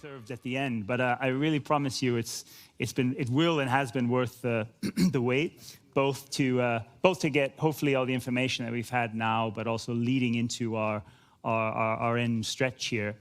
served at the end, but I really promise you, it will and has been worth the the wait, both to get hopefully all the information that we've had now, but also leading into our end stretch here,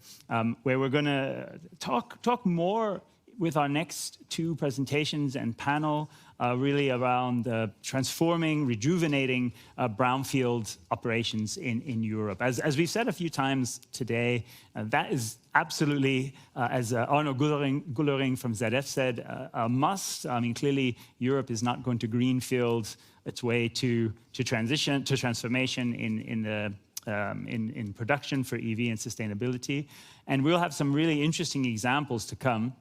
where we're going to talk more with our next two presentations and panel, really around transforming, rejuvenating brownfield operations in Europe. As we've said a few times today, that is absolutely, as Arno Gullering from ZF said, a must. I mean, clearly Europe is not going to greenfield its way to transformation in production for EV and sustainability. And we'll have some really interesting examples to come,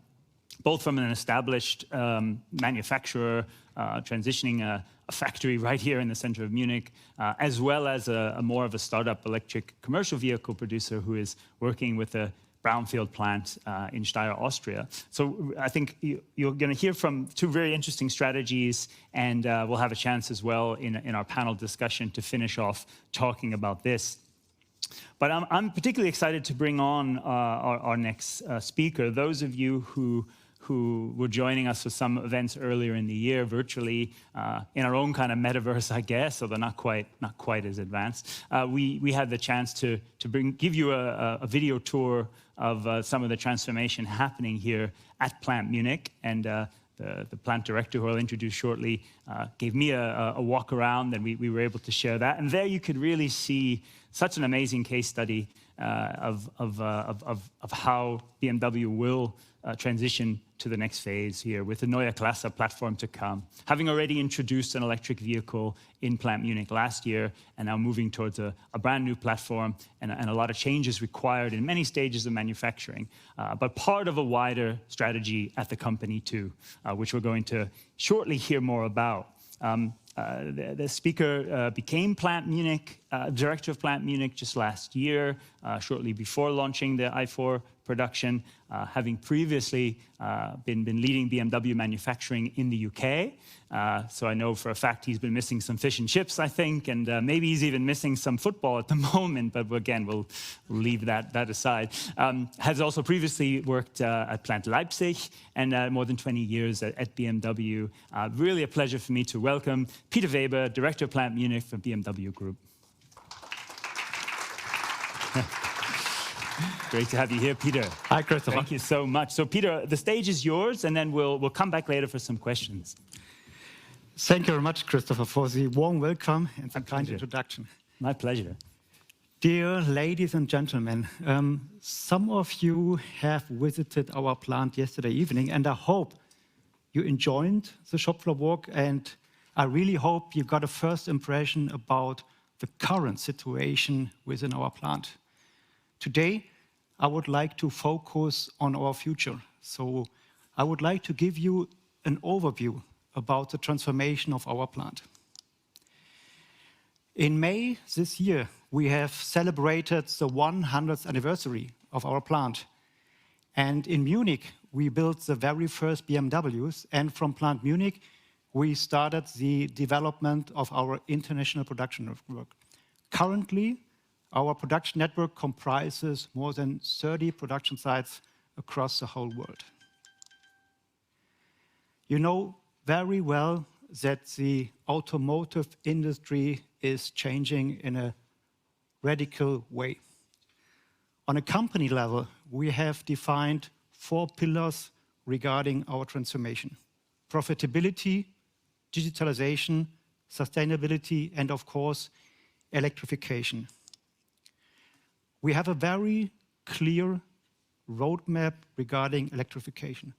both from an established manufacturer transitioning a factory right here in the center of Munich, as well as a more of a startup electric commercial vehicle producer who is working with a brownfield plant in Steyr, Austria. So I think you're going to hear from two very interesting strategies, and we'll have a chance as well in our panel discussion to finish off talking about this. But I'm particularly excited to bring on our next speaker. Those of you who were joining us for some events earlier in the year virtually in our own kind of metaverse, I guess, although not quite as advanced. We had the chance to give you a video tour of some of the transformation happening here at Plant Munich, and the plant director, who I'll introduce shortly, gave me a walk around, and we were able to share that. And there you could really see such an amazing case study of how BMW will transition to the next phase here with the Neue Klasse platform to come. Having already introduced an electric vehicle in Plant Munich last year, and now moving towards a brand new platform, and a lot of changes required in many stages of manufacturing, but part of a wider strategy at the company too, which we're going to shortly hear more about. The speaker became Plant Munich, director of Plant Munich just last year, shortly before launching the i4 production, having previously been leading BMW manufacturing in the UK. So I know for a fact he's been missing some fish and chips, I think, and maybe he's even missing some football at the moment, but again, we'll leave that aside. Has also previously worked at Plant Leipzig, and more than 20 years at BMW. Really a pleasure for me to welcome Peter Weber, Director of Plant Munich for BMW Group. Great to have you here, Peter. Hi, Christopher. Thank you so much. So, Peter, the stage is yours, and then we'll come back later for some questions. Thank you very much, Christopher, for the warm welcome and the kind introduction. My pleasure. Dear ladies and gentlemen, some of you have visited our plant yesterday evening, and I hope you enjoyed the shop floor walk, and I really hope you got a first impression about the current situation within our plant. Today, I would like to focus on our future. So I would like to give you an overview about the transformation of our plant. In May this year, we have celebrated the 100th anniversary of our plant. And in Munich, we built the very first BMWs. And from Plant Munich, we started the development of our international production network. Currently, our production network comprises more than 30 production sites across the whole world. You know very well that the automotive industry is changing in a radical way. On a company level, we have defined 4 pillars regarding our transformation: profitability, digitalization, sustainability, and of course, electrification. We have a very clear roadmap regarding electrification.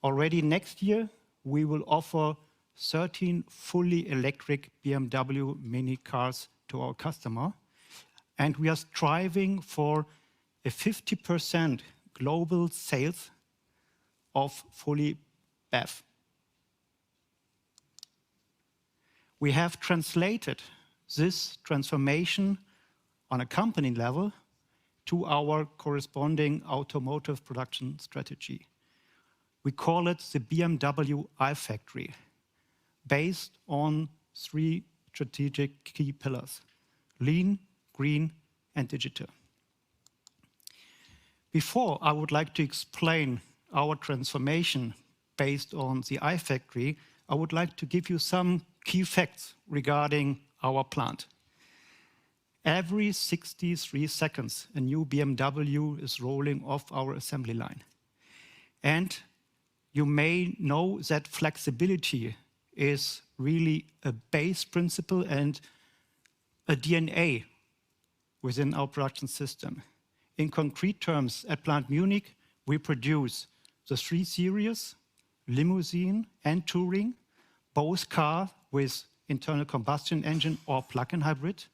Already next year, we will offer 13 fully electric BMW mini cars to our customer, and we are striving for a 50% global sales of fully BEV. We have translated this transformation on a company level to our corresponding automotive production strategy. We call it the BMW iFactory, based on 3 strategic key pillars: lean, green, and digital. Before I would like to explain our transformation based on the iFactory, I would like to give you some key facts regarding our plant. Every 63 seconds, a new BMW is rolling off our assembly line. And you may know that flexibility is really a base principle and a DNA within our production system. In concrete terms, at Plant Munich, we produce the 3 Series, limousine and touring, both cars with internal combustion engine or plug-in hybrid.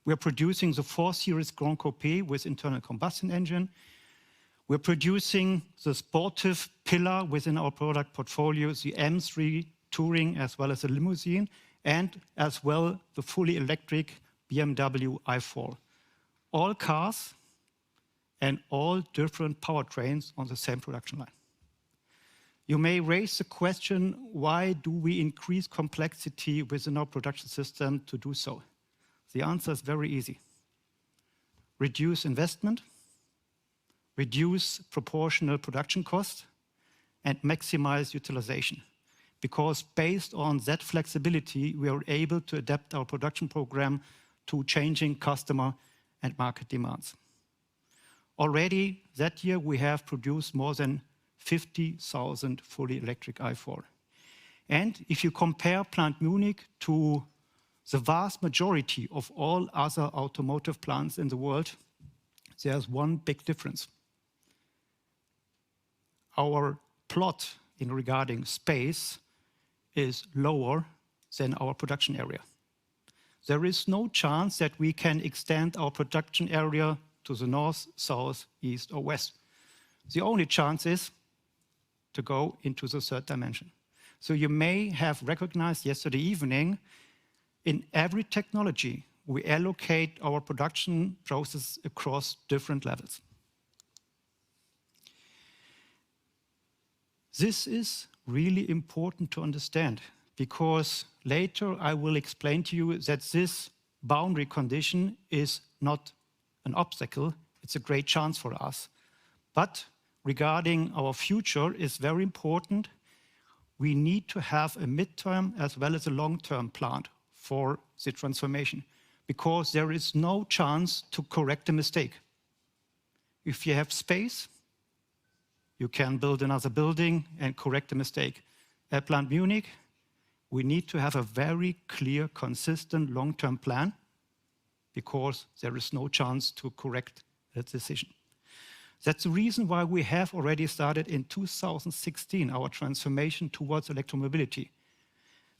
We're producing the 4 Series Grand Coupe with internal combustion engine. We're producing the sportive pillar within our product portfolio, the M3 touring as well as the limousine, and as well the fully electric BMW i4. All cars and all different powertrains on the same production line. You may raise the question, why do we increase complexity within our production system to do so? The answer is very easy. Reduce investment, reduce proportional production cost, and maximize utilization. Because based on that flexibility, we are able to adapt our production program to changing customer and market demands. Already that year, we have produced more than 50,000 fully electric i4. And if you compare Plant Munich to the vast majority of all other automotive plants in the world, there's one big difference. Our plot in regarding space is lower than our production area. There is no chance that we can extend our production area to the north, south, east, or west. The only chance is to go into the third dimension. So you may have recognized yesterday evening, in every technology, we allocate our production process across different levels. This is really important to understand, because later I will explain to you that this boundary condition is not an obstacle, it's a great chance for us. But regarding our future is very important. We need to have a midterm as well as a long-term plan for the transformation, because there is no chance to correct a mistake. If you have space, you can build another building and correct a mistake. At Plant Munich, we need to have a very clear, consistent long-term plan, because there is no chance to correct that decision. That's the reason why we have already started in 2016 our transformation towards electromobility.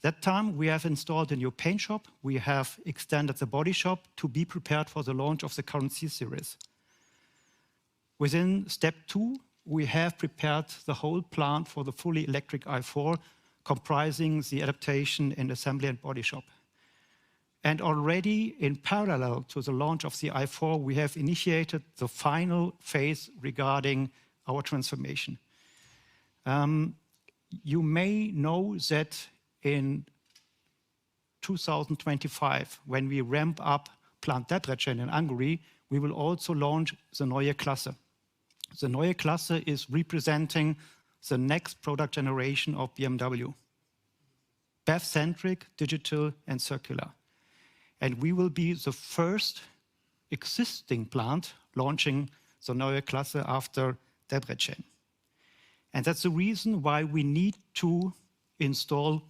That time we have installed a new paint shop, we have extended the body shop to be prepared for the launch of the current C-Series. Within step 2, we have prepared the whole plant for the fully electric i4, comprising the adaptation in assembly and body shop. And already in parallel to the launch of the i4, we have initiated the final phase regarding our transformation. You may know that in 2025, when we ramp up Plant Debrecen in Hungary, we will also launch the Neue Klasse. The Neue Klasse is representing the next product generation of BMW. BEV-centric, digital, and circular. And we will be the first existing plant launching the Neue Klasse after Debrecen. And that's the reason why we need to install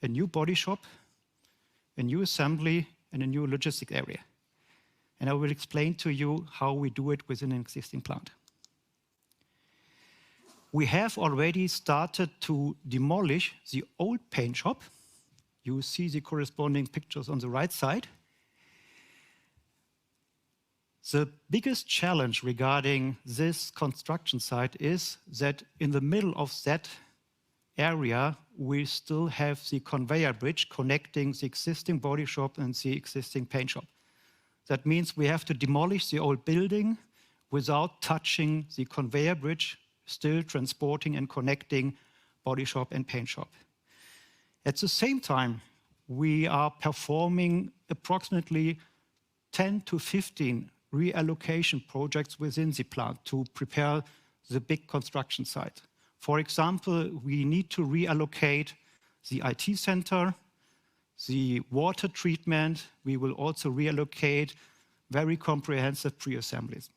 a new body shop, a new assembly, and a new logistic area. And I will explain to you how we do it within an existing plant. We have already started to demolish the old paint shop. You see the corresponding pictures on the right side. The biggest challenge regarding this construction site is that in the middle of that area, we still have the conveyor bridge connecting the existing body shop and the existing paint shop. That means we have to demolish the old building without touching the conveyor bridge, still transporting and connecting body shop and paint shop. At the same time, we are performing approximately 10 to 15 reallocation projects within the plant to prepare the big construction site. For example, we need to reallocate the IT center, the water treatment. We will also reallocate very comprehensive pre-assemblies.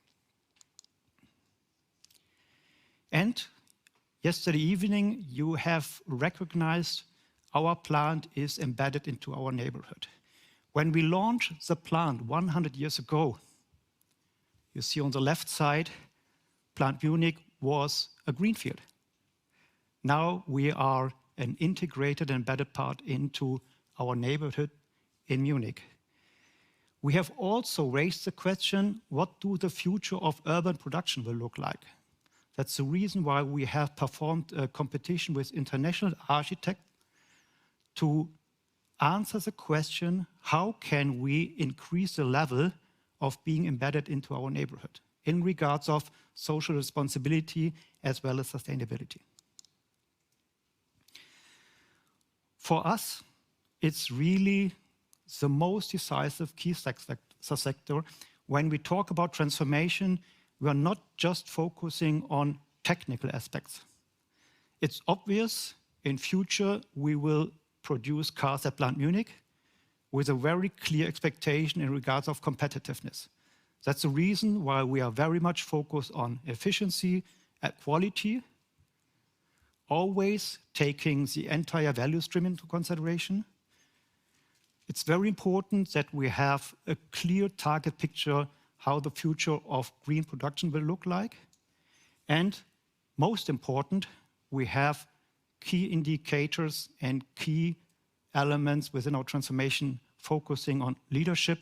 And yesterday evening, you have recognized our plant is embedded into our neighborhood. When we launched the plant 100 years ago, you see on the left side, Plant Munich was a greenfield. Now we are an integrated and embedded part into our neighborhood in Munich. We have also raised the question, what do the future of urban production will look like? That's the reason why we have performed a competition with international architects to answer the question, how can we increase the level of being embedded into our neighborhood in regards of social responsibility as well as sustainability? For us, it's really the most decisive key sector. When we talk about transformation, we are not just focusing on technical aspects. It's obvious in future we will produce cars at Plant Munich with a very clear expectation in regards of competitiveness. That's the reason why we are very much focused on efficiency and quality, always taking the entire value stream into consideration. It's very important that we have a clear target picture how the future of green production will look like. And most important, we have key indicators and key elements within our transformation focusing on leadership,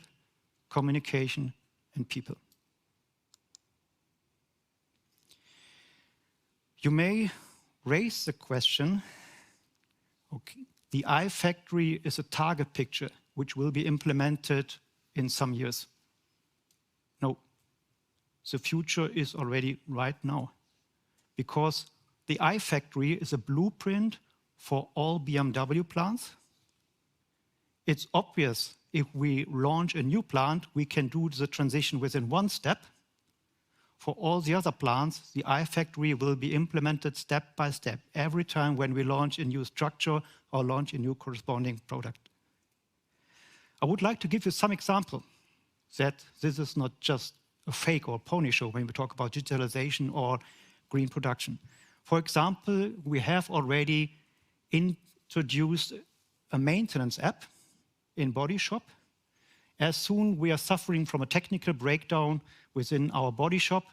communication, and people. You may raise the question, okay, the iFactory is a target picture which will be implemented in some years. No, the future is already right now, because the iFactory is a blueprint for all BMW plants. It's obvious if we launch a new plant, we can do the transition within one step. For all the other plants, the iFactory will be implemented step by step every time when we launch a new structure or launch a new corresponding product. I would like to give you some example that this is not just a fake or pony show when we talk about digitalization or green production. For example, we have already introduced a maintenance app in body shop. As soon we are suffering from a technical breakdown within our body shop,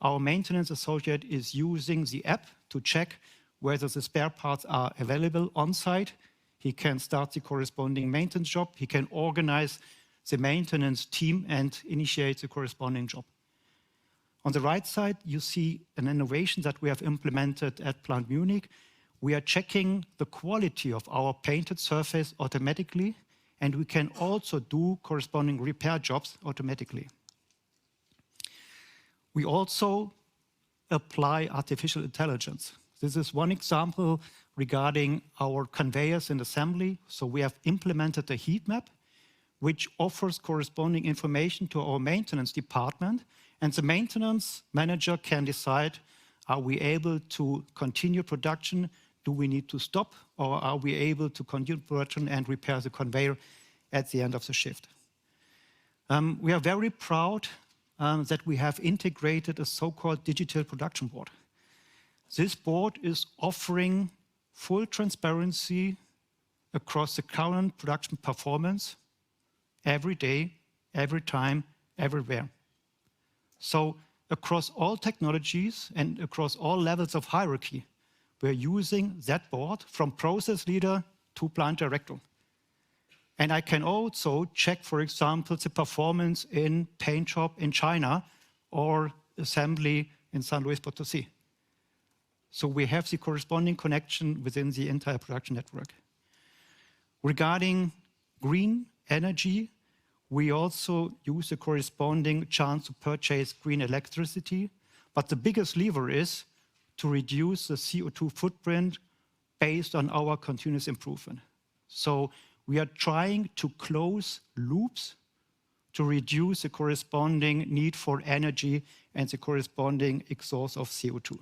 our maintenance associate is using the app to check whether the spare parts are available on site. He can start the corresponding maintenance job. He can organize the maintenance team and initiate the corresponding job. On the right side, you see an innovation that we have implemented at Plant Munich. We are checking the quality of our painted surface automatically, and we can also do corresponding repair jobs automatically. We also apply artificial intelligence. This is one example regarding our conveyors and assembly. So we have implemented a heat map, which offers corresponding information to our maintenance department. And the maintenance manager can decide, are we able to continue production? Do we need to stop? Or are we able to continue production and repair the conveyor at the end of the shift? We are very proud that we have integrated a so-called digital production board. This board is offering full transparency across the current production performance every day, every time, everywhere. So across all technologies and across all levels of hierarchy, we're using that board from process leader to plant director. And I can also check, for example, the performance in paint shop in China or assembly in San Luis Potosí. So we have the corresponding connection within the entire production network. Regarding green energy, we also use the corresponding chance to purchase green electricity. But the biggest lever is to reduce the CO2 footprint based on our continuous improvement. So we are trying to close loops to reduce the corresponding need for energy and the corresponding exhaust of CO2.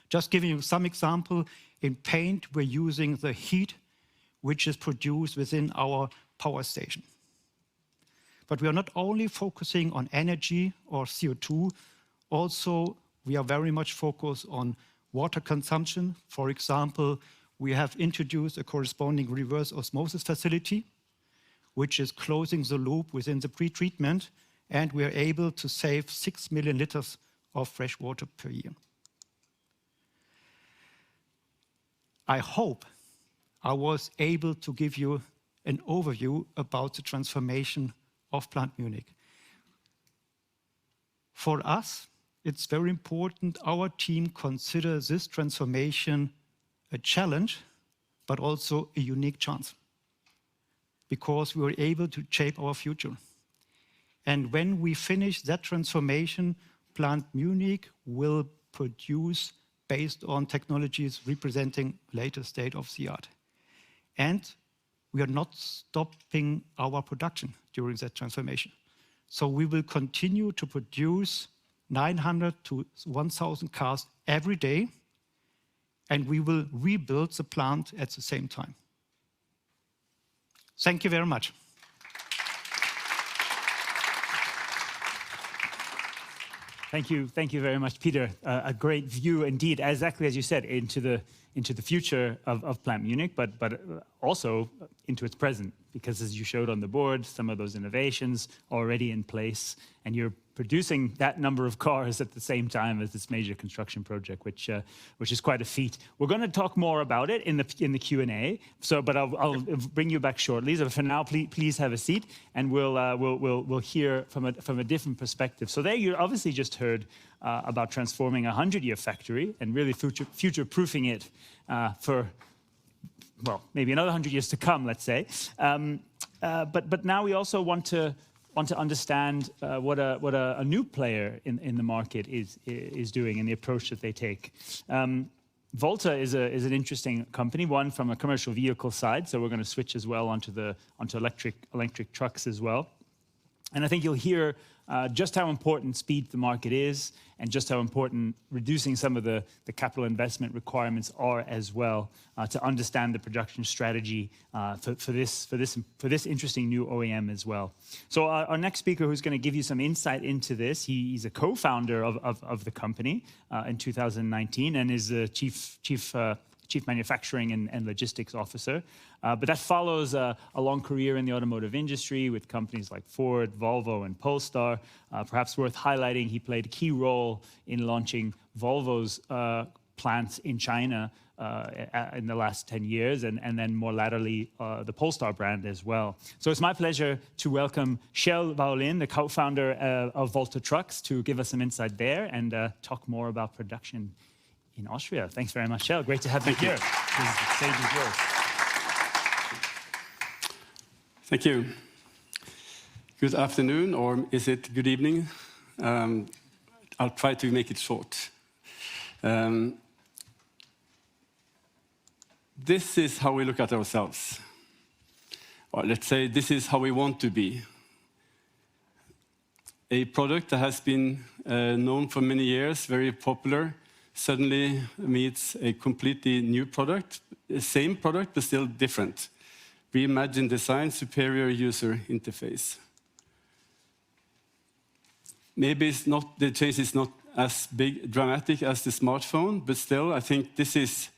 Just giving you some example, in paint, we're using the heat which is produced within our power station. But we are not only focusing on energy or CO2, also we are very much focused on water consumption. For example, we have introduced a corresponding reverse osmosis facility, which is closing the loop within the pre-treatment, and we are able to save 6 million liters of fresh water per year. I hope I was able to give you an overview about the transformation of Plant Munich. For us, it's very important our team considers this transformation a challenge, but also a unique chance, because we were able to shape our future. And when we finish that transformation, Plant Munich will produce based on technologies representing latest state of the art. And we are not stopping our production during that transformation. So we will continue to produce 900 to 1,000 cars every day, and we will rebuild the plant at the same time. Thank you very much. Thank you very much, Peter. A great view indeed, exactly as you said, into the future of Plant Munich, but also into its present, because as you showed on the board, some of those innovations already in place, and you're producing that number of cars at the same time as this major construction project, which is quite a feat. We're going to talk more about it in the Q&A. But I'll bring you back shortly. So for now, please have a seat, and we'll hear from a different perspective. So there, you obviously just heard about transforming a 100-year factory and really future-proofing it for, well, maybe another 100 years to come, let's say. But now we also want to understand what a new player in the market is doing and the approach that they take. Volta is an interesting company, one from a commercial vehicle side, so we're going to switch as well onto electric trucks as well. And I think you'll hear just how important speed to the market is, and just how important reducing some of the capital investment requirements are as well, to understand the production strategy for this interesting new OEM as well. So our next speaker, who's going to give you some insight into this, he's a co-founder of the company in 2019, and is the chief manufacturing and logistics officer. But that follows a long career in the automotive industry with companies like Ford, Volvo, and Polestar. Perhaps worth highlighting, he played a key role in launching Volvo's plants in China in the last 10 years, and then more latterly, the Polestar brand as well. So it's my pleasure to welcome Kjell, the co-founder of Volta Trucks, to give us some insight there and talk more about production in Austria. Thanks very much, Kjell. Great to have you here. The stage is yours. Thank you. Good afternoon, or is it good evening? I'll try to make it short. This is how we look at ourselves. Or let's say this is how we want to be. A product that has been known for many years, very popular, suddenly meets a completely new product, the same product but still different. Reimagined design, superior user interface. Maybe the change is not as dramatic as the smartphone, but still I think this is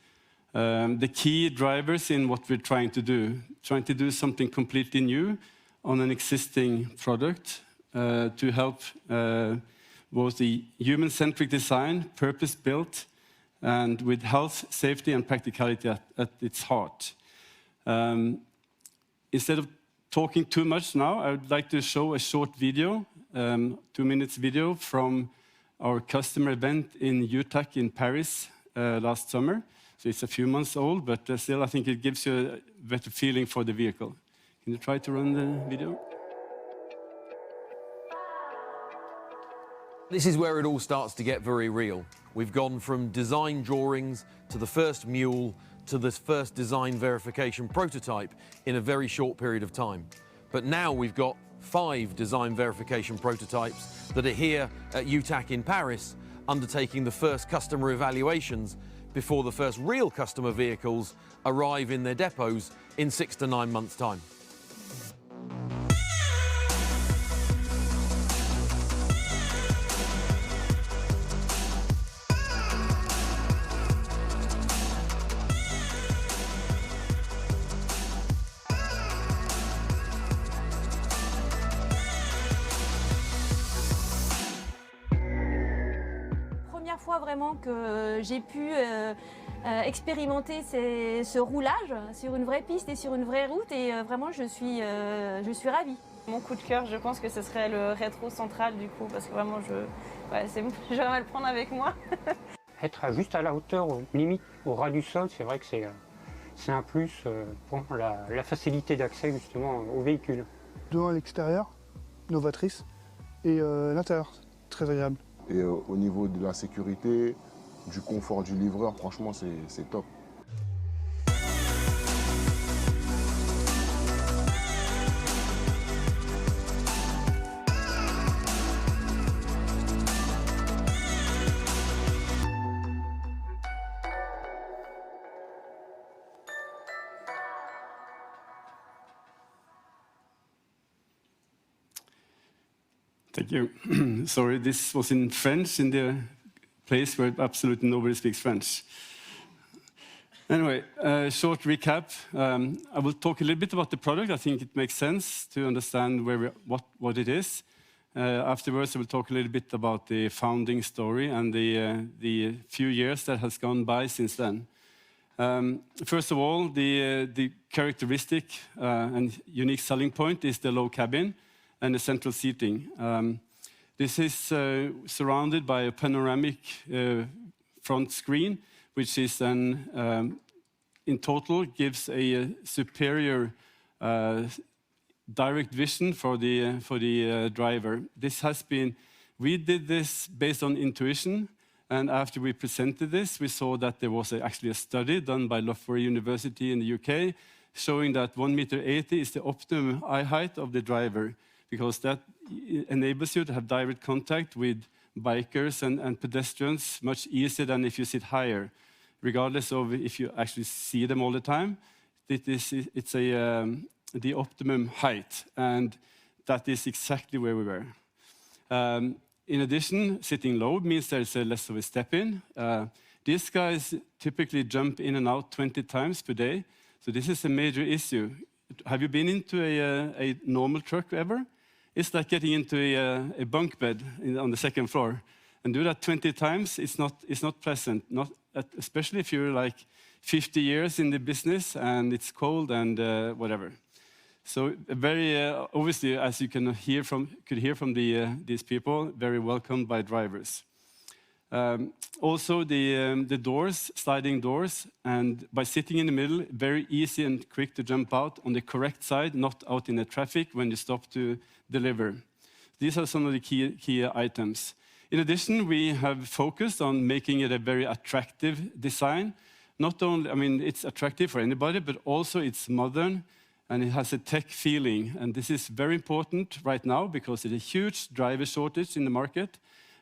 the key drivers in what we're trying to do something completely new on an existing product to help both the human-centric design, purpose-built, and with health, safety, and practicality at its heart. Instead of talking too much now, I would like to show a short video, 2 minutes video from our customer event in UTAC in Paris last summer. So it's a few months old, but still I think it gives you a better feeling for the vehicle. Can you try to run the video? This is where it all starts to get very real. We've gone from design drawings to the first mule to this first design verification prototype in a very short period of time. But now we've got 5 design verification prototypes that are here at UTAC in Paris, undertaking the first customer evaluations before the first real customer vehicles arrive in their depots in 6 to 9 months' time. Première fois vraiment que j'ai pu expérimenter ce roulage sur une vraie piste et sur une vraie route, et vraiment je suis ravie. Mon coup de cœur, je pense que ce serait le rétro central du coup, parce que vraiment j'aimerais le prendre avec moi. Être juste à la hauteur, limite au ras du sol, c'est vrai que c'est un plus pour la facilité d'accès justement au véhicule. Devant à l'extérieur, novatrice, et l'intérieur, très agréable. Et au niveau de la sécurité, du confort du livreur, franchement, c'est top. Thank you. Sorry, this was in French in the place where absolutely nobody speaks French. Anyway, short recap. I will talk a little bit about the product. I think it makes sense to understand what it is. Afterwards, I will talk a little bit about the founding story and the few years that has gone by since then. First of all, the characteristic and unique selling point is the low cabin and the central seating. This is surrounded by a panoramic front screen, which is then, in total, gives a superior direct vision for the driver. We did this based on intuition, and after we presented this, we saw that there was actually a study done by Loughborough University in the UK, showing that 1.80 meters is the optimum eye height of the driver, because that enables you to have direct contact with bikers and pedestrians much easier than if you sit higher, regardless of if you actually see them all the time. It's the optimum height, and that is exactly where we were. In addition, sitting low means there's less of a step-in. These guys typically jump in and out 20 times per day, so this is a major issue. Have you been into a normal truck ever? It's like getting into a bunk bed on the second floor. And do that 20 times, it's not pleasant, especially if you're like 50 years in the business and it's cold and whatever. So very obviously, as you could hear from these people, very welcomed by drivers. Also the doors, sliding doors, and by sitting in the middle, very easy and quick to jump out on the correct side, not out in the traffic when you stop to deliver. These are some of the key items. In addition, we have focused on making it a very attractive design. Not only, I mean, it's attractive for anybody, but also it's modern and it has a tech feeling. And this is very important right now because there's a huge driver shortage in the market.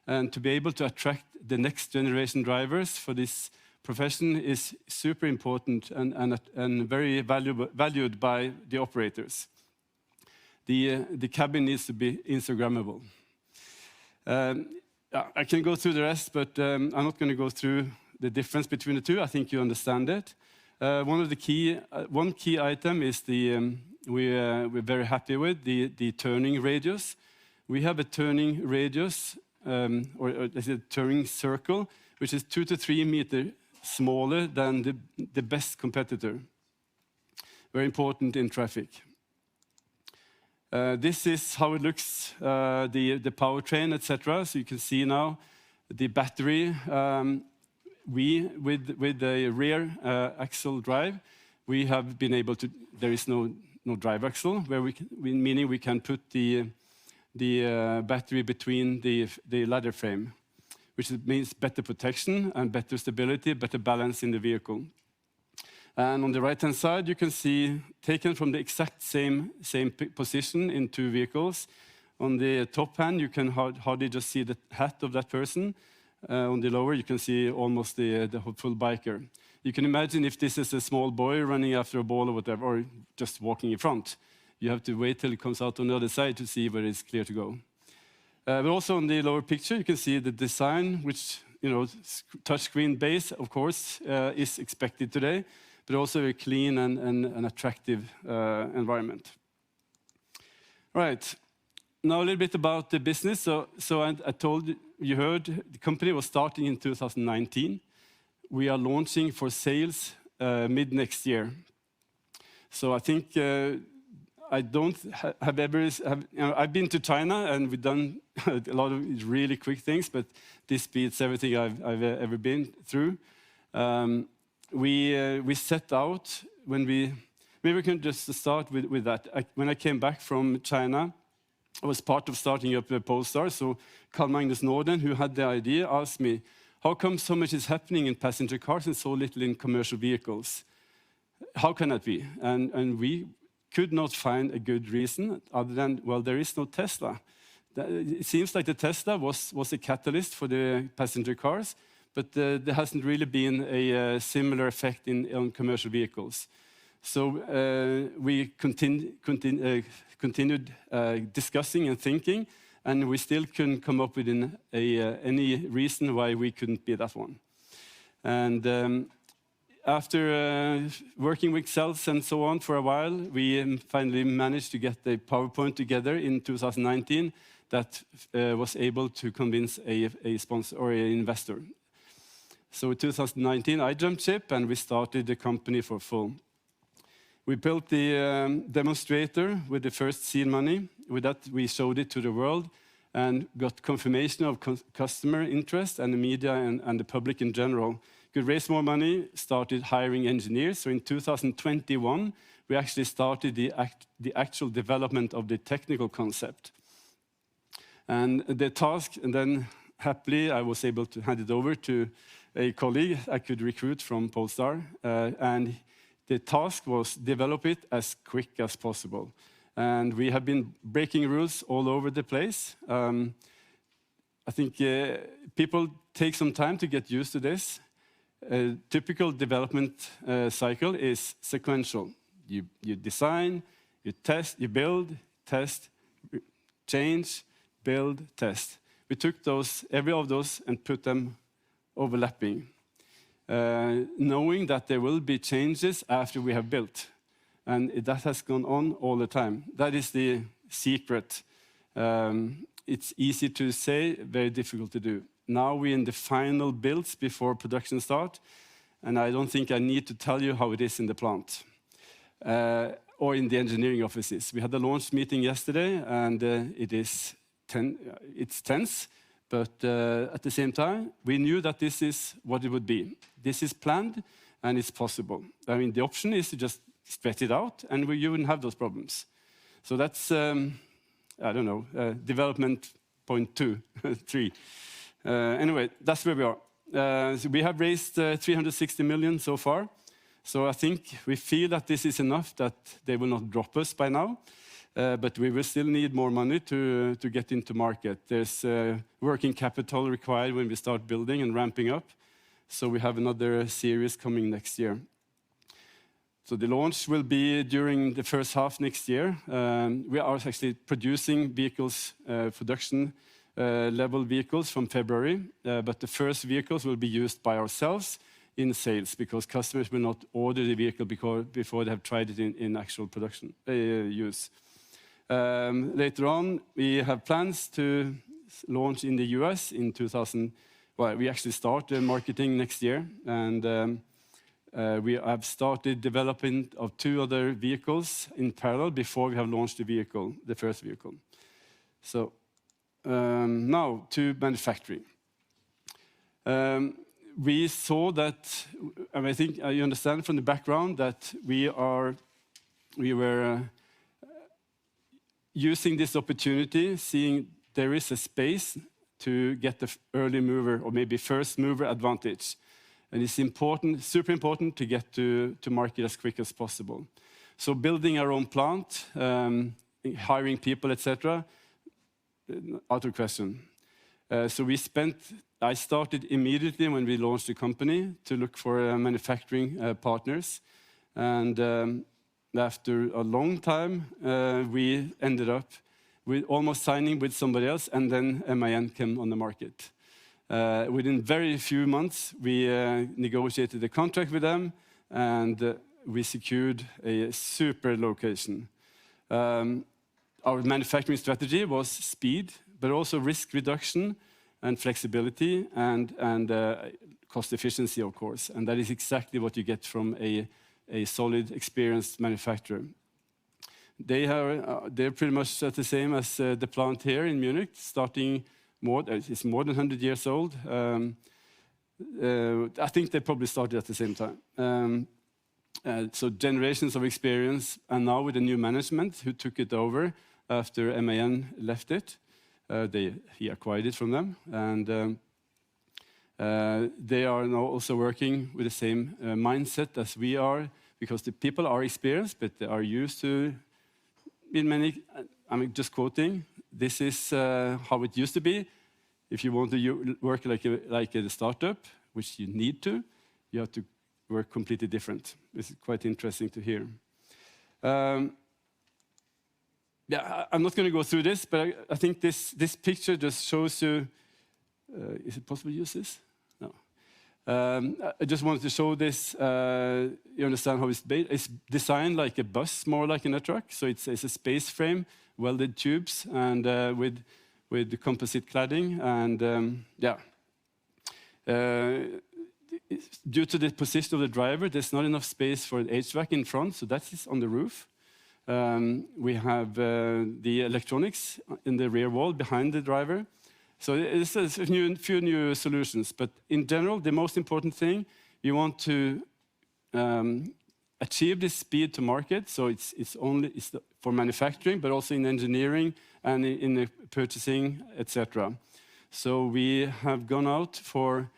And to be able to attract the next generation drivers for this profession is super important and very valued by the operators. The cabin needs to be Instagrammable. I can go through the rest, but I'm not going to go through the difference between the two. I think you understand it. One key item is we're very happy with the turning radius. We have a turning radius, or a turning circle, which is 2 to 3 meters smaller than the best competitor. Very important in traffic. This is how it looks, the powertrain, etc. So you can see now the battery. With the rear axle drive, we have been able to. There is no drive axle, meaning we can put the battery between the ladder frame, which means better protection and better stability, better balance in the vehicle. And on the right-hand side, you can see taken from the exact same position in two vehicles. On the top hand, you can hardly just see the hat of that person. On the lower, you can see almost the full biker. You can imagine if this is a small boy running after a ball or whatever, or just walking in front. You have to wait till it comes out on the other side to see where it's clear to go. But also on the lower picture, you can see the design, which, touchscreen base, of course, is expected today, but also a clean and an attractive environment. Right. Now a little bit about the business. So I told you heard the company was starting in 2019. We are launching for sales mid next year. So I think I don't have ever. I've been to China and we've done a lot of really quick things, but this beats everything I've ever been through. We set out when maybe we can just start with that. When I came back from China, I was part of starting up Polestar. So Carl Magnus Norden, who had the idea, asked me, how come so much is happening in passenger cars and so little in commercial vehicles? How can that be? And we could not find a good reason other than, well, there is no Tesla. It seems like the Tesla was a catalyst for the passenger cars, but there hasn't really been a similar effect on commercial vehicles. So we continued discussing and thinking, and we still couldn't come up with any reason why we couldn't be that one. And after working with Kjell and so on for a while, we finally managed to get the PowerPoint together in 2019 that was able to convince a sponsor or an investor. So in 2019, I jumped ship and we started the company for full. We built the demonstrator with the first seed money. With that, we showed it to the world and got confirmation of customer interest, and the media and the public in general could raise more money, started hiring engineers. So in 2021, we actually started the actual development of the technical concept. And the task, and then happily, I was able to hand it over to a colleague I could recruit from Polestar, and the task was develop it as quick as possible. And we have been breaking rules all over the place. I think people take some time to get used to this. A typical development cycle is sequential. You design, you test, you build, test, change, build, test. We took every of those and put them overlapping, knowing that there will be changes after we have built. And that has gone on all the time. That is the secret. It's easy to say, very difficult to do. Now we're in the final builds before production start, and I don't think I need to tell you how it is in the plant or in the engineering offices. We had a launch meeting yesterday, and it's tense, but at the same time, we knew that this is what it would be. This is planned, and it's possible. I mean, the option is to just stretch it out, and you wouldn't have those problems. So that's, I don't know, development point 2, 3. Anyway, that's where we are. So we have raised 360 million so far. So I think we feel that this is enough, that they will not drop us by now. But we will still need more money to get into market. There's working capital required when we start building and ramping up. So we have another series coming next year. So the launch will be during the first half next year. We are actually producing vehicles, production level vehicles from February, but the first vehicles will be used by ourselves in sales because customers will not order the vehicle before they have tried it in actual production use. Later on, we have plans to launch in the US in 2000. Well, we actually start marketing next year, and we have started development of 2 other vehicles in parallel before we have launched the first vehicle. So now to manufacturing. We saw that, and I think you understand from the background that we were using this opportunity, seeing there is a space to get the early mover or maybe first mover advantage. And it's important, super important to get to market as quick as possible. So building our own plant, hiring people, etc., out of question. So I started immediately when we launched the company to look for manufacturing partners. And after a long time, we ended up with almost signing with somebody else, and then MAN came on the market. Within very few months, we negotiated a contract with them, and we secured a super location. Our manufacturing strategy was speed, but also risk reduction and flexibility and cost efficiency, of course. And that is exactly what you get from a solid, experienced manufacturer. They're pretty much the same as the plant here in Munich, starting it's more than 100 years old. I think they probably started at the same time. So generations of experience, and now with the new management who took it over after MAN left it, he acquired it from them, and they are now also working with the same mindset as we are, because the people are experienced, but they are used to, in many, just quoting, this is how it used to be. If you want to work like a startup, which you need to, you have to work completely different. This is quite interesting to hear. Yeah, I'm not going to go through this, but I think this picture just shows you. Is it possible to use this? No. I just wanted to show this. You understand how it's designed like a bus, more like in a truck. So it's a space frame, welded tubes, and with composite cladding, and yeah. Due to the position of the driver, there's not enough space for the HVAC in front, so that is on the roof. We have the electronics in the rear wall behind the driver. So it's a few new solutions, but in general, the most important thing, you want to achieve this speed to market. So it's for manufacturing, but also in engineering and in the purchasing, etc. So we have gone out for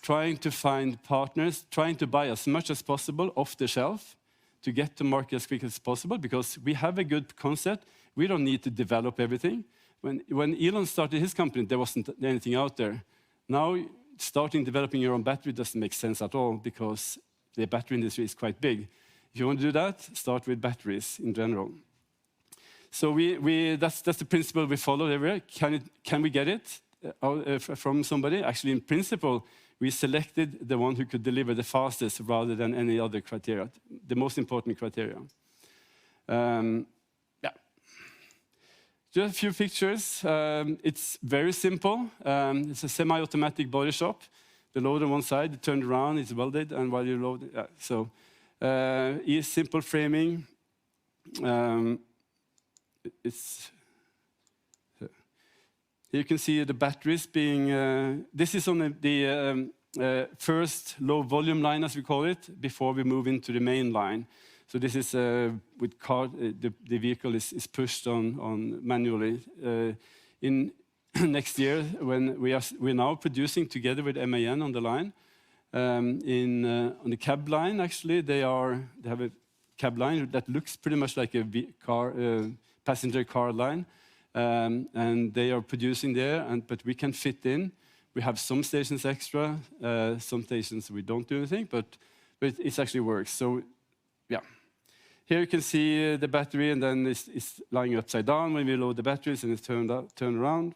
trying to find partners, trying to buy as much as possible off the shelf to get to market as quick as possible, because we have a good concept. We don't need to develop everything. When Elon started his company, there wasn't anything out there. Now, starting developing your own battery doesn't make sense at all, because the battery industry is quite big. If you want to do that, start with batteries in general. So that's the principle we follow everywhere. Can we get it from somebody? Actually, in principle, we selected the one who could deliver the fastest rather than any other criteria, the most important criteria. Yeah. Just a few pictures. It's very simple. It's a semi-automatic body shop. The load on one side, you turn around, it's welded, and while you load it, so simple framing. Here you can see the batteries being. This is on the first low volume line, as we call it, before we move into the main line. So this is with car. The vehicle is pushed on manually. In next year, when we're now producing together with MAN on the line, on the cab line, actually they have a cab line that looks pretty much like a passenger car line. And they are producing there, but we can fit in. We have some stations extra, some stations we don't do anything, but it actually works. So, yeah. Here you can see the battery, and then it's lying upside down when we load the batteries, and it's turned around.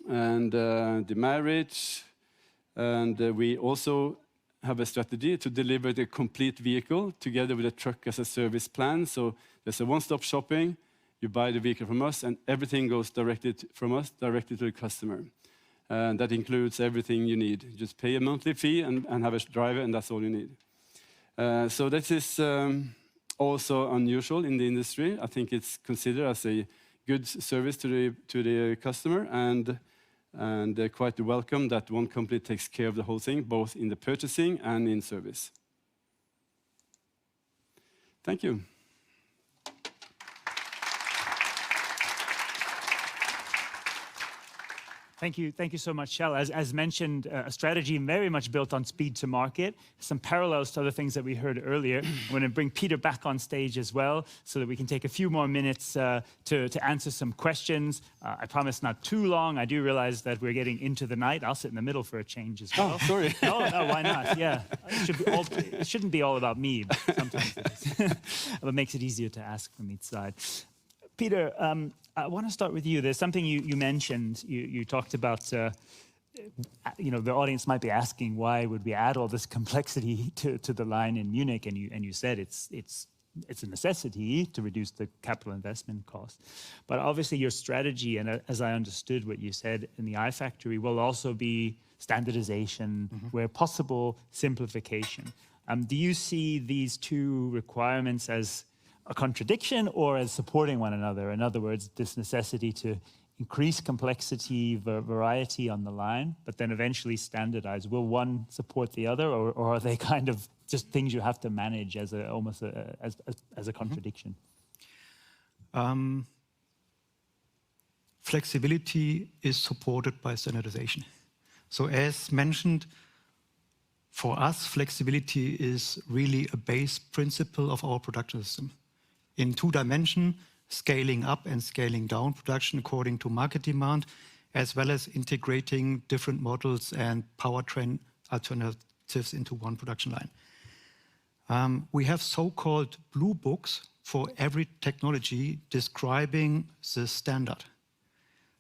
And the marriage, and we also have a strategy to deliver the complete vehicle together with a truck as a service plan. So there's a one-stop shopping. You buy the vehicle from us, and everything goes from us directly to the customer. And that includes everything you need. You just pay a monthly fee and have a driver, and that's all you need. So this is also unusual in the industry. I think it's considered as a good service to the customer, and quite welcome that one company takes care of the whole thing, both in the purchasing and in service. Thank you. Thank you so much, Kjell. As mentioned, a strategy very much built on speed to market, some parallels to other things that we heard earlier. I'm going to bring Peter back on stage as well so that we can take a few more minutes to answer some questions. I promise not too long. I do realize that we're getting into the night. I'll sit in the middle for a change as well. Oh, sorry. No, why not? Yeah. It shouldn't be all about me, but sometimes it is. But it makes it easier to ask from each side. Peter, I want to start with you. There's something you mentioned. You talked about, the audience might be asking why would we add all this complexity to the line in Munich, and you said it's a necessity to reduce the capital investment cost. But obviously your strategy, and as I understood what you said in the iFactory, will also be standardization, where possible, simplification. Do you see these two requirements as a contradiction or as supporting one another? In other words, this necessity to increase complexity, variety on the line, but then eventually standardize. Will one support the other, or are they kind of just things you have to manage as a contradiction? Flexibility is supported by standardization. So as mentioned, for us, flexibility is really a base principle of our production system. In 2 dimensions, scaling up and scaling down production according to market demand, as well as integrating different models and powertrain alternatives into one production line. We have so-called blue books for every technology describing the standard.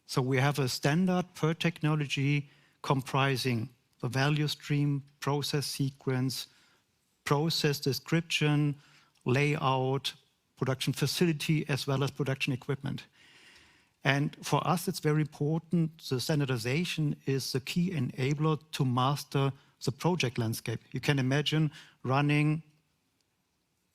So we have a standard per technology comprising the value stream, process sequence, process description, layout, production facility, as well as production equipment. And for us, it's very important. The standardization is the key enabler to master the project landscape. You can imagine running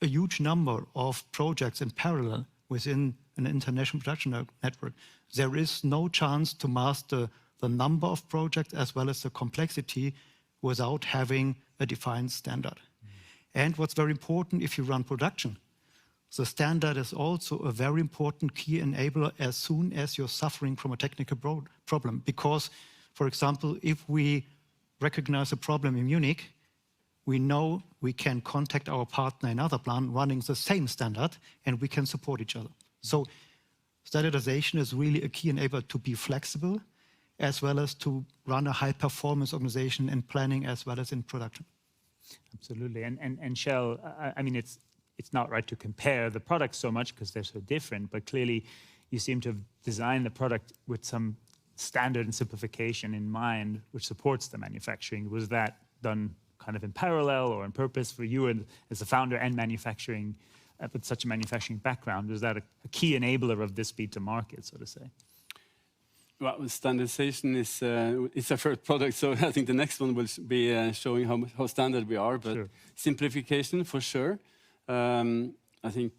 a huge number of projects in parallel within an international production network. There is no chance to master the number of projects as well as the complexity without having a defined standard. And what's very important if you run production, the standard is also a very important key enabler as soon as you're suffering from a technical problem. Because, for example, if we recognize a problem in Munich, we know we can contact our partner in another plant running the same standard, and we can support each other. So standardization is really a key enabler to be flexible, as well as to run a high-performance organization in planning as well as in production. Absolutely. And Kjell, I mean, it's not right to compare the products so much because they're so different, but clearly you seem to have designed the product with some standard and simplification in mind, which supports the manufacturing. Was that done kind of in parallel or on purpose for you and as a founder and manufacturing, with such a manufacturing background? Was that a key enabler of this speed to market, so to say? Well, standardization is a first product, so I think the next one will be showing how standard we are, but sure. Simplification for sure. I think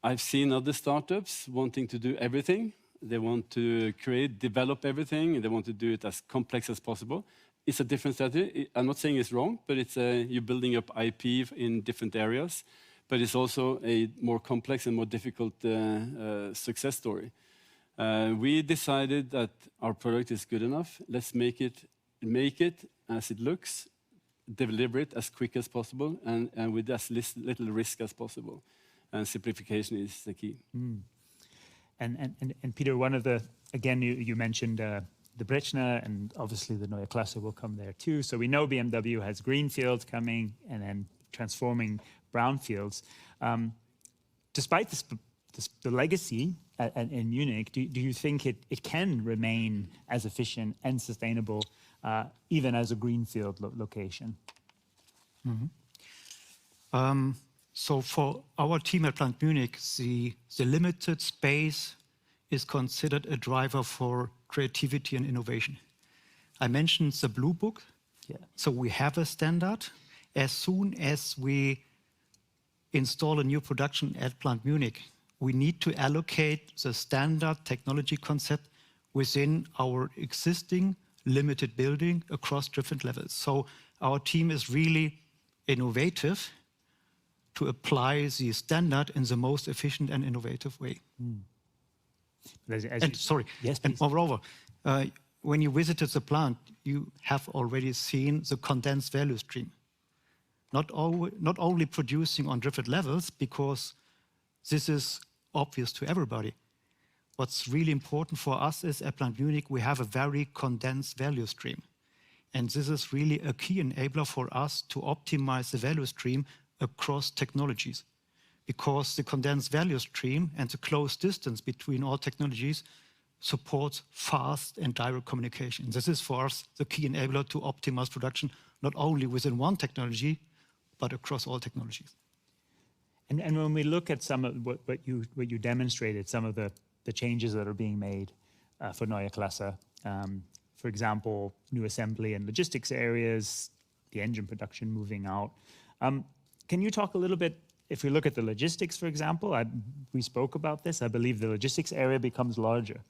I've seen other startups wanting to do everything. They want to develop everything, and they want to do it as complex as possible. It's a different strategy. I'm not saying it's wrong, but it's you're building up IP in different areas, but it's also a more complex and more difficult success story. We decided that our product is good enough. Let's make it as it looks, deliver it as quick as possible, and with as little risk as possible. And simplification is the key. And Peter, one of the, again, you mentioned the Brechner, and obviously the Neue Klasse will come there too. So we know BMW has greenfields coming and then transforming brownfields. Despite the legacy in Munich, do you think it can remain as efficient and sustainable even as a greenfield location? So for our team at Plant Munich, the limited space is considered a driver for creativity and innovation. I mentioned the Blue Book. Yeah. So we have a standard. As soon as we install a new production at Plant Munich, we need to allocate the standard technology concept within our existing limited building across different levels. So our team is really innovative to apply the standard in the most efficient and innovative way. Sorry. Yes, and please. moreover, when you visited the plant, you have already seen the condensed value stream. Not only producing on different levels, because this is obvious to everybody. What's really important for us is at Plant Munich, we have a very condensed value stream. And this is really a key enabler for us to optimize the value stream across technologies. Because the condensed value stream and the close distance between all technologies supports fast and direct communication. This is for us the key enabler to optimize production, not only within one technology, but across all technologies. And when we look at some of what you demonstrated, some of the changes that are being made for Neue Klasse, for example, new assembly and logistics areas, the engine production moving out. Can you talk a little bit, if we look at the logistics, for example, we spoke about this, I believe the logistics area becomes larger.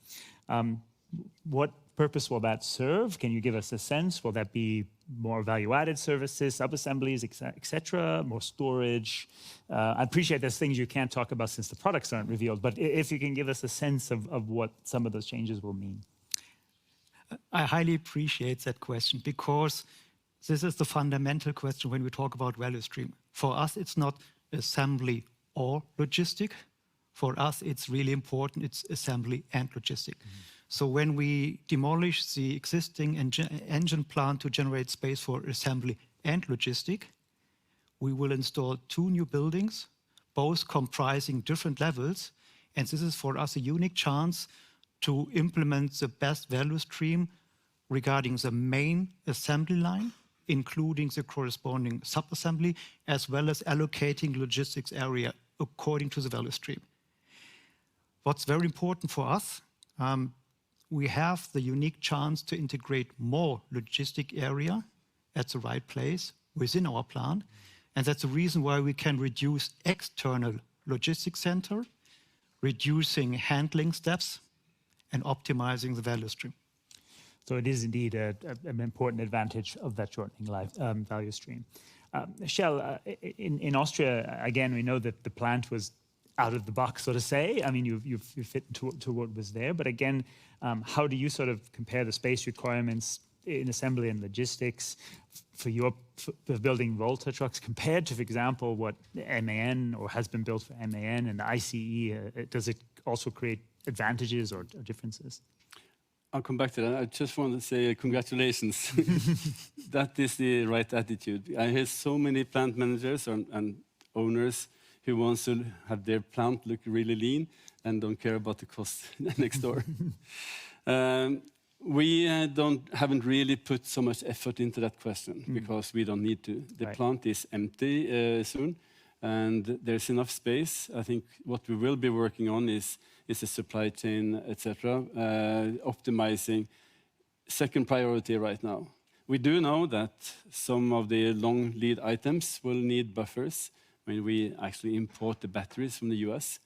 What purpose will that serve? Can you give us a sense? Will that be more value-added services, sub-assemblies, etc., more storage? I appreciate there's things you can't talk about since the products aren't revealed, but if you can give us a sense of what some of those changes will mean. I highly appreciate that question, because this is the fundamental question when we talk about value stream. For us, it's not assembly or logistic. For us, it's really important, it's assembly and logistic. So when we demolish the existing engine plant to generate space for assembly and logistic, we will install 2 new buildings, both comprising different levels. And this is for us a unique chance to implement the best value stream regarding the main assembly line, including the corresponding sub-assembly, as well as allocating logistics area according to the value stream. What's very important for us, we have the unique chance to integrate more logistic area at the right place within our plant. And that's the reason why we can reduce external logistics center, reducing handling steps, and optimizing the value stream. So it is indeed an important advantage of that shortening value stream. Kjell, in Austria, again, we know that the plant was out of the box, so to say. I mean, you fit to what was there. But again, how do you sort of compare the space requirements in assembly and logistics for building Volta trucks compared to, for example, what MAN or has been built for MAN and the ICE? Does it also create advantages or differences? I'll come back to that. I just want to say congratulations. That is the right attitude. I hear so many plant managers and owners who wants to have their plant look really lean and don't care about the cost next door. We haven't really put so much effort into that question because we don't need to. The plant is empty soon, and there's enough space. I think what we will be working on is a supply chain, etc., optimizing. Second priority right now. We do know that some of the long lead items will need buffers when we actually import the batteries from the US.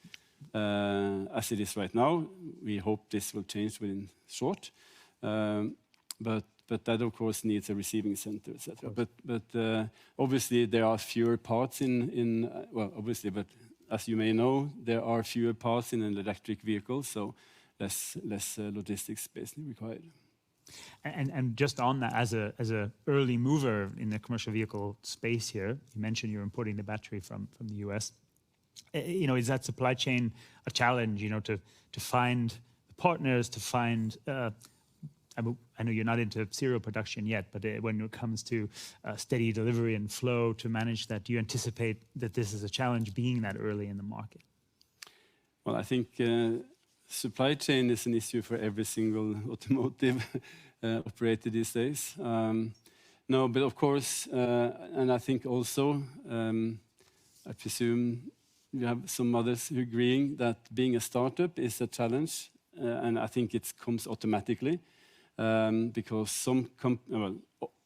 As it is right now, we hope this will change within short. But that, of course, needs a receiving center, etc. But obviously, there are fewer parts well, obviously, but as you may know, there are fewer parts in an electric vehicle, so less logistics space required. And just on that, as a early mover in the commercial vehicle space here, you mentioned you're importing the battery from the US. Is that supply chain a challenge? To find partners, to find. I know you're not into serial production yet, but when it comes to steady delivery and flow, to manage that, do you anticipate that this is a challenge being that early in the market? Well, I think supply chain is an issue for every single automotive operator these days. No, but of course, and I think also, I presume you have some others agreeing that being a startup is a challenge, and I think it comes automatically. Because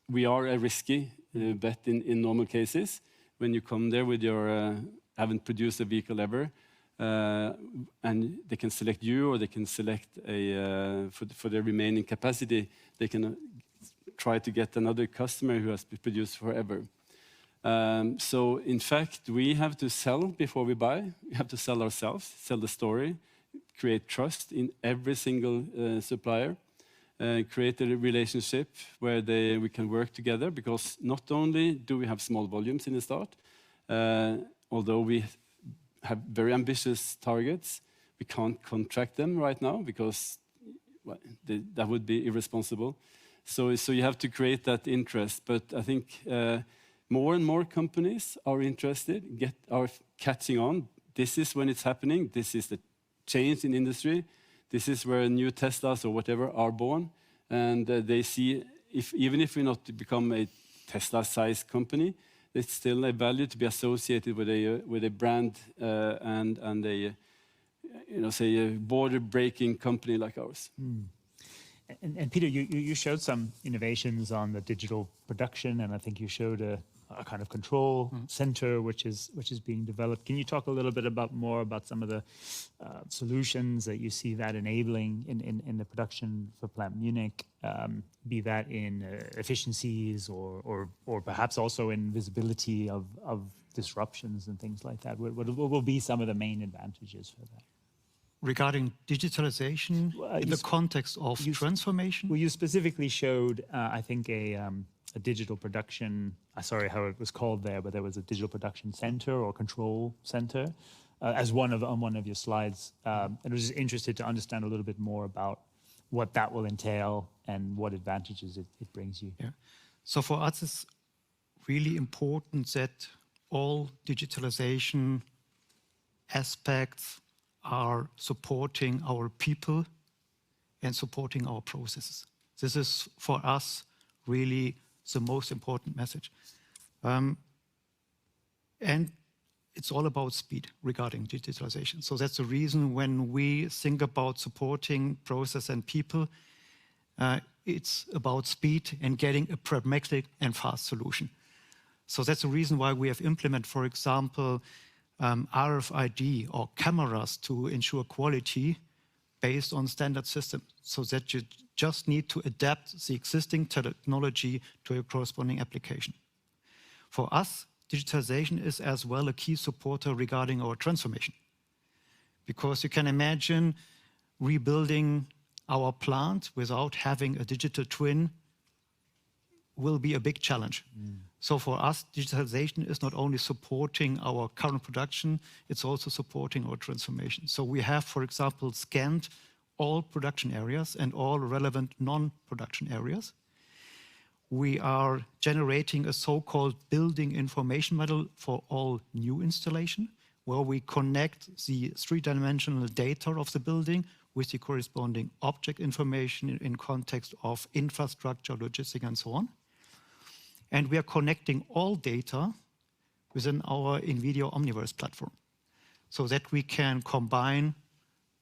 we are a risky bet in normal cases. When you come there with your haven't produced a vehicle ever, and they can select you, or they can select for the remaining capacity, they can try to get another customer who has produced forever. So in fact, we have to sell before we buy. We have to sell ourselves, sell the story. create trust in every single supplier, create a relationship where we can work together, because not only do we have small volumes in the start, although we have very ambitious targets, we can't contract them right now because that would be irresponsible. So you have to create that interest. But I think more and more companies are interested, are catching on. This is when it's happening. This is the change in industry. This is where new Teslas or whatever are born. And they see, even if we not become a Tesla-sized company, it's still a value to be associated with a brand and a, say, a border-breaking company like ours. And Peter, you showed some innovations on the digital production, and I think you showed a kind of control center which is being developed. Can you talk a little bit more about some of the solutions that you see that enabling in the production for Plant Munich, be that in efficiencies or perhaps also in visibility of disruptions and things like that? What will be some of the main advantages for that? Regarding digitalization in the context of transformation? Well, you specifically showed, I think, a digital production, sorry how it was called there, but there was a digital production center or control center as on one of your slides. And I was just interested to understand a little bit more about what that will entail and what advantages it brings you. Yeah. So for us, it's really important that all digitalization aspects are supporting our people and supporting our processes. This is, for us, really the most important message. And it's all about speed regarding digitalization. So that's the reason when we think about supporting process and people, it's about speed and getting a pragmatic and fast solution. So that's the reason why we have implemented, for example, RFID or cameras to ensure quality based on standard systems, so that you just need to adapt the existing technology to a corresponding application. For us, digitalization is as well a key supporter regarding our transformation. Because you can imagine rebuilding our plant without having a digital twin will be a big challenge. So for us, digitalization is not only supporting our current production, it's also supporting our transformation. So we have, for example, scanned all production areas and all relevant non-production areas. We are generating a so-called building information model for all new installation, where we connect the three-dimensional data of the building with the corresponding object information in context of infrastructure, logistics, and so on. And we are connecting all data within our NVIDIA Omniverse platform, so that we can combine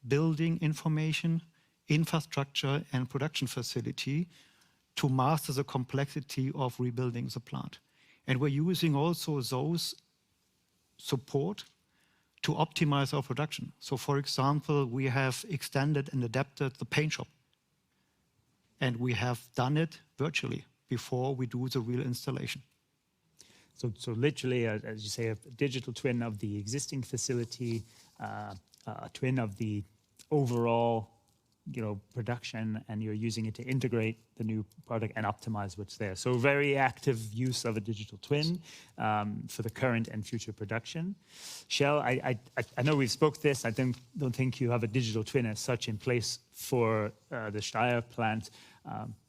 building information, infrastructure, and production facility to master the complexity of rebuilding the plant. And we're using also those support to optimize our production. So for example, we have extended and adapted the paint shop. And we have done it virtually before we do the real installation. So literally, as you say, a digital twin of the existing facility, a twin of the overall, production, and you're using it to integrate the new product and optimize what's there. So very active use of a digital twin for the current and future production. Kjell, I know we've spoke this. I don't think you have a digital twin as such in place for the Steyr plant.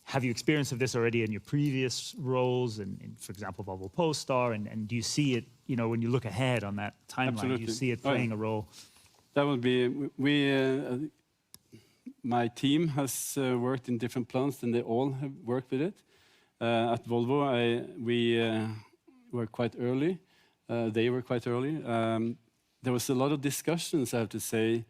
Have you experienced of this already in your previous roles, in for example, Volvo Polestar, and do you see it, when you look ahead on that timeline, Absolutely. do you see it playing a role? That would be, my team has worked in different plants and they all have worked with it. At Volvo, we were quite early. They were quite early. There was a lot of discussions, I have to say.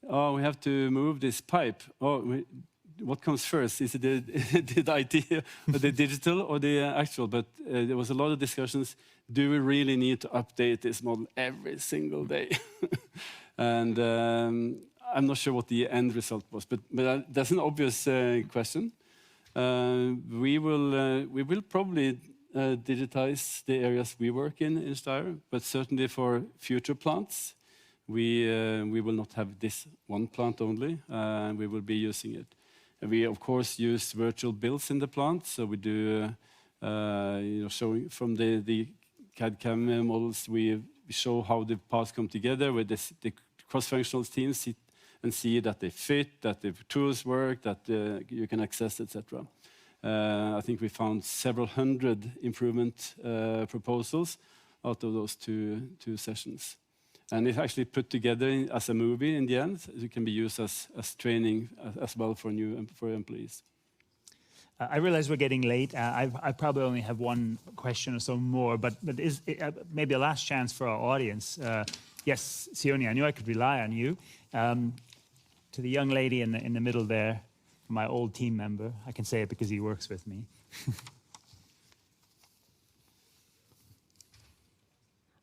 Oh, we have to move this pipe. What comes first? Is it the idea, or the digital, or the actual? But there was a lot of discussions. Do we really need to update this model every single day? And I'm not sure what the end result was, but that's an obvious question. We will probably digitize the areas we work in Steyr, but certainly for future plants, we will not have this one plant only. We will be using it. And we of course use virtual builds in the plant. So we do, showing from the CAD/CAM models, we show how the parts come together with the cross-functional teams, sit and see that they fit, that the tools work, that you can access, etc. I think we found several hundred improvement proposals out of those two sessions. And it's actually put together as a movie in the end. It can be used as training as well for employees. I realize we're getting late. I probably only have one question or so more, but is maybe a last chance for our audience. Yes, Sione, I knew I could rely on you. To the young lady in the middle there, my old team member, I can say it because he works with me.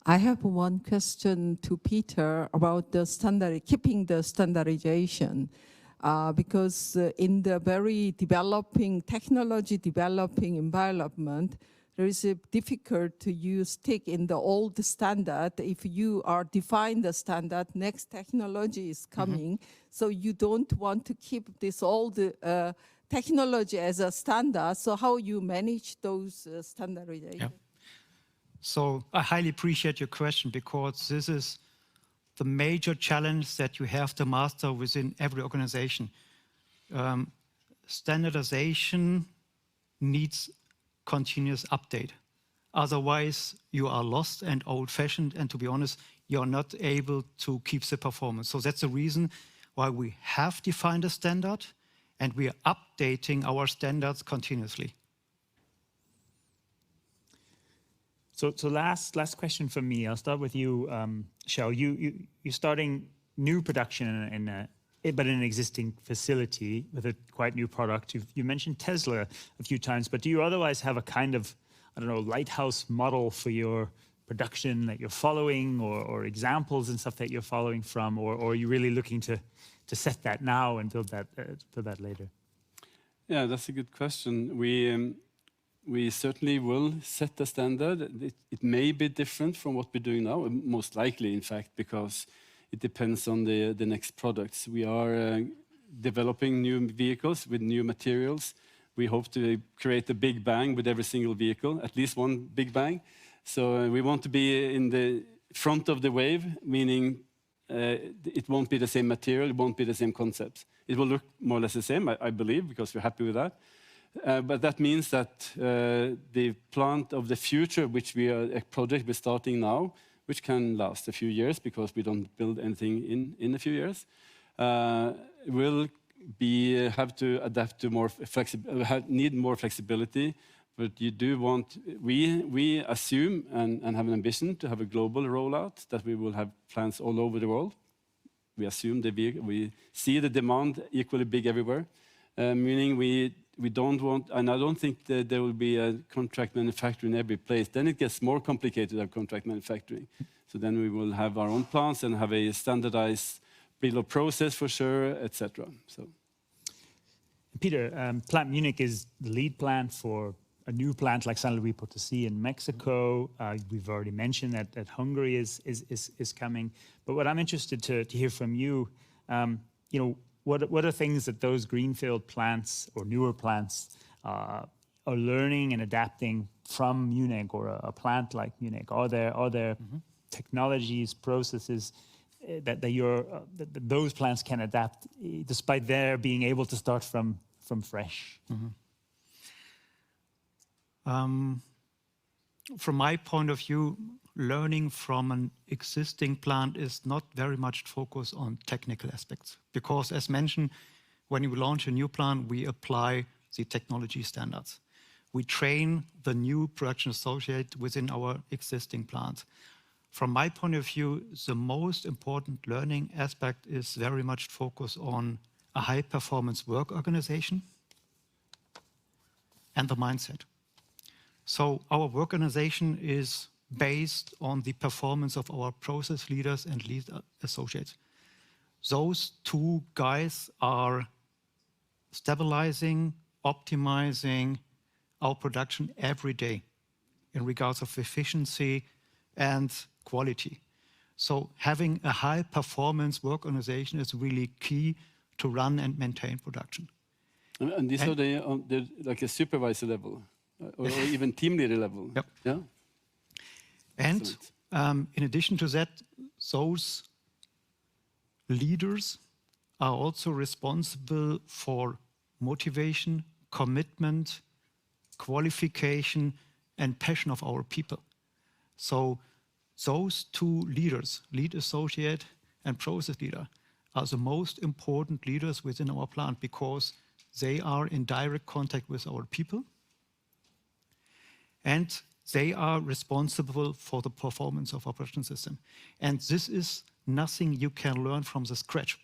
I have one question to Peter about the keeping the standardization. Because in the very technology developing environment, there is a difficult to stick in the old standard. If you are define the standard, next technology is coming. So you don't want to keep this old technology as a standard. So how you manage those standardization? Yeah. So I highly appreciate your question, because this is the major challenge that you have to master within every organization. Standardization needs continuous update. Otherwise, you are lost and old-fashioned, and to be honest, you're not able to keep the performance. So that's the reason why we have defined a standard, and we are updating our standards continuously. So last question from me. I'll start with you, Kjell. You're starting new production but in an existing facility with a quite new product. You mentioned Tesla a few times, but do you otherwise have a kind of, I don't know, lighthouse model for your production that you're following, or examples and stuff that you're following from, or are you really looking to set that now and build that later? Yeah, that's a good question. We certainly will set the standard. It may be different from what we're doing now, most likely, in fact, because it depends on the next products. We are developing new vehicles with new materials. We hope to create a big bang with every single vehicle, at least one big bang. So we want to be in the front of the wave, meaning it won't be the same material, it won't be the same concepts. It will look more or less the same, I believe, because we're happy with that. But that means that the plant of the future, which a project we're starting now, which can last a few years because we don't build anything in a few years, will have to adapt to more need more flexibility. But you do want, we assume and have an ambition to have a global rollout, that we will have plants all over the world. We assume we see the demand equally big everywhere, meaning we don't want, and I don't think that there will be a contract manufacturing in every place. Then it gets more complicated to have contract manufacturing. So then we will have our own plants and have a standardized bill of process for sure, etc. So, Peter, Plant Munich is the lead plant for a new plant like San Luis Potosí in Mexico. We've already mentioned that Hungary is coming. But what I'm interested to hear from you, what are things that those greenfield plants or newer plants are learning and adapting from Munich, or a plant like Munich? Are there technologies, processes that those plants can adapt, despite their being able to start from fresh? From my point of view, learning from an existing plant is not very much focused on technical aspects, because, as mentioned, when you launch a new plant, we apply the technology standards. We train the new production associate within our existing plant. From my point of view, the most important learning aspect is very much focused on a high-performance work organization and the mindset. So our work organization is based on the performance of our process leaders and lead associates. Those two guys are stabilizing, optimizing our production every day in regards of efficiency and quality. So having a high performance work organization is really key to run and maintain production. And these are they're like a supervisor level or even team leader level. Yep. Yeah. And in addition to that, those leaders are also responsible for motivation, commitment, qualification, and passion of our people. So those two leaders, lead associate and process leader, are the most important leaders within our plant because they are in direct contact with our people and they are responsible for the performance of our production system. And this is nothing you can learn from the scratch.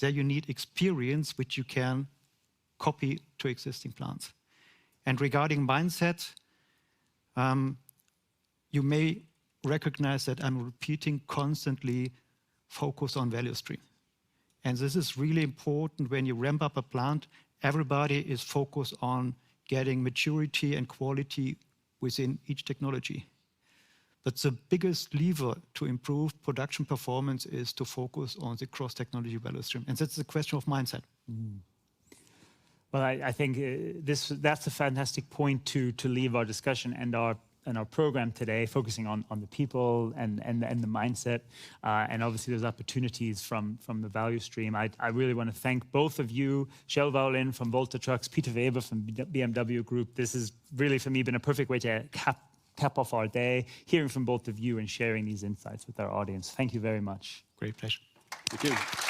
There you need experience which you can copy to existing plants. And regarding mindset, you may recognize that I'm repeating constantly focus on value stream. And this is really important when you ramp up a plant. Everybody is focused on getting maturity and quality within each technology. But the biggest lever to improve production performance is to focus on the cross-technology value stream. And that's the question of mindset. Mm. Well, I think that's a fantastic point to leave our discussion and our program today, focusing on the people and the mindset, and obviously there's opportunities from the value stream. I really want to thank both of you, Kjell Walöen from Volta Trucks, Peter Weber from BMW Group. This has really, for me, been a perfect way to cap off our day, hearing from both of you and sharing these insights with our audience. Thank you very much. Great pleasure. Thank you.